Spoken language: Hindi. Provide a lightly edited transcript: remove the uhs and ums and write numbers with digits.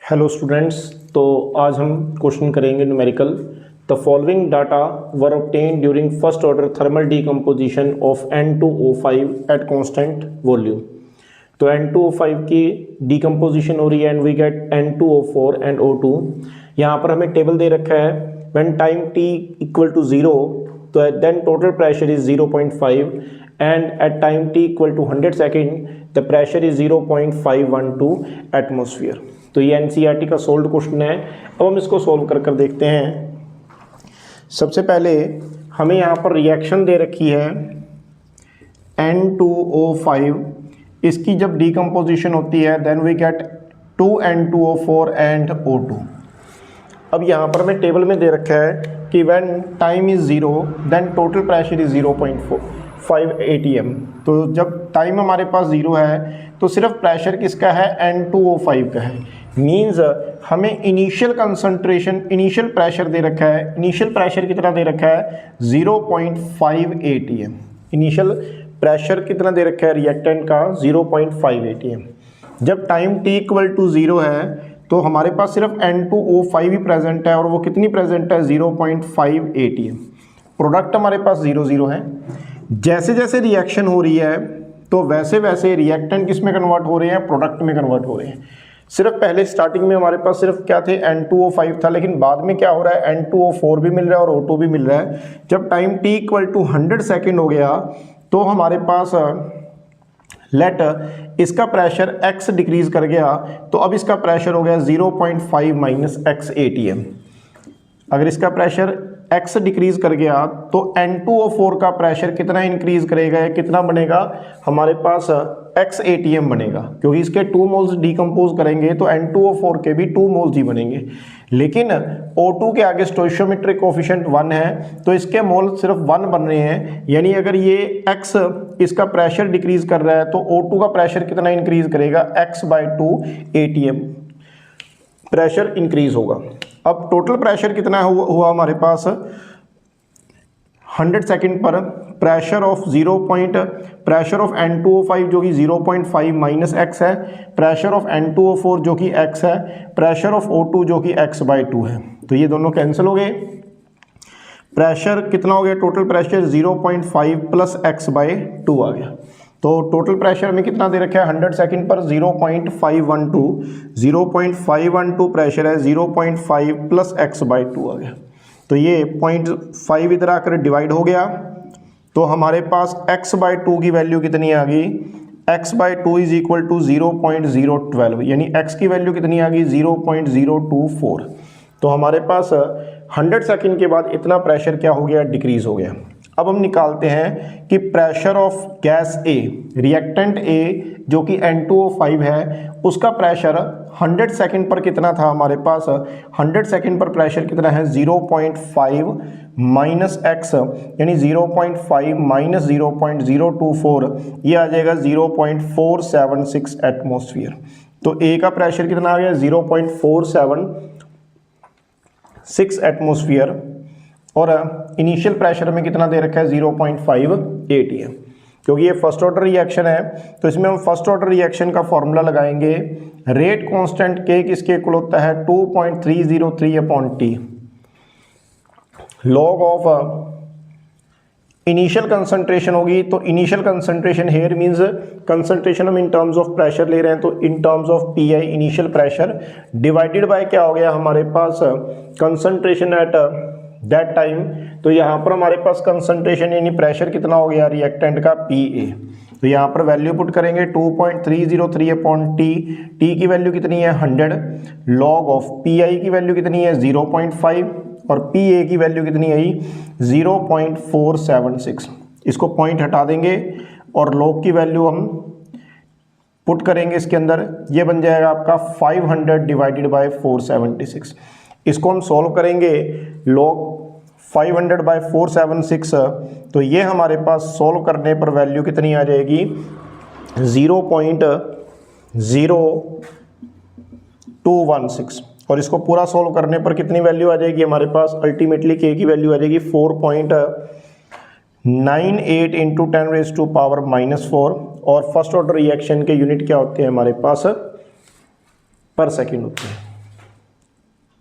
हेलो स्टूडेंट्स, तो आज हम क्वेश्चन करेंगे numerical. The following data were obtain during first order thermal decomposition of N2O5 at constant volume. तो N2O5 की डीकम्पोजिशन हो रही है and we get N2O4 and O2। यहाँ पर हमें टेबल दे रखा है when time t equal to 0 तो then total pressure is 0.5 and at time t equal to 100 second the pressure is 0.512 atmosphere. तो ये एनसीईआरटी का सोल्व क्वेश्चन है। अब हम इसको सोल्व कर देखते हैं। सबसे पहले हमें यहाँ पर रिएक्शन दे रखी है N2O5। इसकी जब डीकम्पोजिशन होती है then we get 2N2O4 and O2। अब यहाँ पर हमें टेबल में दे रखा है कि when time is 0 then total pressure is 0.5 atm। तो जब टाइम हमारे पास 0 है तो सिर्फ प्रेशर किसका है, N2O5 का है। मीन्स हमें इनिशियल कंसंट्रेशन, इनिशियल प्रेशर दे रखा है। इनिशियल प्रेशर कितना दे रखा है, 0.5 atm। इनिशियल प्रेशर कितना दे रखा है रिएक्टेंट का, 0.5 atm। जब टाइम t इक्वल टू 0 है तो हमारे पास सिर्फ N2O5 ही प्रेजेंट है और वो कितनी प्रेजेंट है, 0.5 atm। प्रोडक्ट हमारे पास 0 है। जैसे जैसे रिएक्शन हो रही है तो वैसे वैसे रिएक्टेंट किस में कन्वर्ट हो रहे हैं, प्रोडक्ट में कन्वर्ट हो रहे हैं। सिर्फ पहले स्टार्टिंग में हमारे पास सिर्फ क्या थे, N2O5 था, लेकिन बाद में क्या हो रहा है, N2O4 भी मिल रहा है और O2 भी मिल रहा है। जब time t equal to 100 second हो गया तो हमारे पास लेट इसका प्रेशर x डिक्रीज कर गया तो अब इसका प्रेशर हो गया 0.5 माइनस x atm। अगर इसका प्रेशर x डिक्रीज कर गया तो N2O4 का प्रेशर कितना इंक्रीज करेगा, कितना बनेगा हमारे पास x atm बनेगा, क्योंकि इसके 2 मोल्स डीकम्पोज करेंगे तो N2O4 के भी 2 मोल्स ही बनेंगे। लेकिन O2 के आगे स्टोइचियोमेट्रिक कोफिशिएंट 1 है तो इसके मोल सिर्फ 1 बन रहे हैं। यानी अगर ये x इसका प्रेशर डिक्रीज कर रहा है तो O2 का प्रेशर कितना इंक्रीज करेगा, x/2 atm प्रेशर इंक्रीज होगा। अब टोटल प्रेशर कितना हुआ हमारे पास, 100 सेकेंड पर pressure of pressure of N2O5 जो कि 0.5 माइनस x है, प्रेशर ऑफ N2O4 जो कि x है, प्रेशर ऑफ O2 जो कि x/2 है। तो ये दोनों कैंसिल हो गए। प्रेशर कितना हो गया, टोटल प्रेशर 0.5 प्लस x/2 आ गया। तो टोटल प्रेशर में कितना दे रखा है 100 सेकंड पर 0.512 प्रेशर है, 0.5 प्लस x/2 आ गया। तो ये 0.5 इधर आकर डिवाइड हो गया तो हमारे पास x/2 की वैल्यू कितनी आ गई, x/2 इज इक्वल टू 0.012, यानी x की वैल्यू कितनी आ गई, 0.024। तो हमारे पास 100 सेकंड के बाद इतना प्रेशर क्या हो गया, डिक्रीज हो गया। अब हम निकालते हैं कि pressure of gas A, reactant A जो कि N2O5 है, उसका प्रेशर 100 सेकंड पर कितना था हमारे पास, 100 सेकंड पर प्रेशर कितना है, 0.5 माइनस x, यानी 0.5 माइनस 0.024, ये आ जाएगा 0.476 एटमोसफियर। तो A का प्रेशर कितना आ गया, 0.476 एटमोसफियर और इनिशियल प्रेशर में कितना दे रखा है, 0.5 atm। क्योंकि ये फर्स्ट ऑर्डर रिएक्शन है तो इसमें हम फर्स्ट ऑर्डर रिएक्शन का फॉर्मूला लगाएंगे। रेट कांस्टेंट K किसके इक्वल होता है, 2.303/T log of initial concentration होगी। तो initial concentration here means concentration हम इन टर्म्स ऑफ प्रेशर ले रहे हैं तो in terms of PI initial pressure divided by क्या हो गया हमारे पास, कंसंट्रेशन एट दैट टाइम। तो यहाँ पर हमारे पास कंसंट्रेशन यानी प्रेशर कितना हो गया रिएक्टेंट का, PA। तो यहाँ पर वैल्यू पुट करेंगे 2.303/T। T की वैल्यू कितनी है 100, लॉग ऑफ PI की वैल्यू कितनी है 0.5 और PA की वैल्यू कितनी है 0.476। इसको पॉइंट हटा देंगे और लॉग की वैल्यू हम पुट करेंगे इसके अंदर, ये बन जाएगा आपका 500 डिवाइडेड बाय 476। इसको हम सॉल्व करेंगे, लॉग 500 बाय 476, तो ये हमारे पास सॉल्व करने पर वैल्यू कितनी आ जाएगी, 0.0216। और इसको पूरा सॉल्व करने पर कितनी वैल्यू आ जाएगी हमारे पास, अल्टीमेटली K की वैल्यू आ जाएगी 4.98 इंटू 10⁻⁻⁴। और फर्स्ट ऑर्डर रिएक्शन के यूनिट क्या होते हैं हमारे पास, पर सेकेंड होते हैं।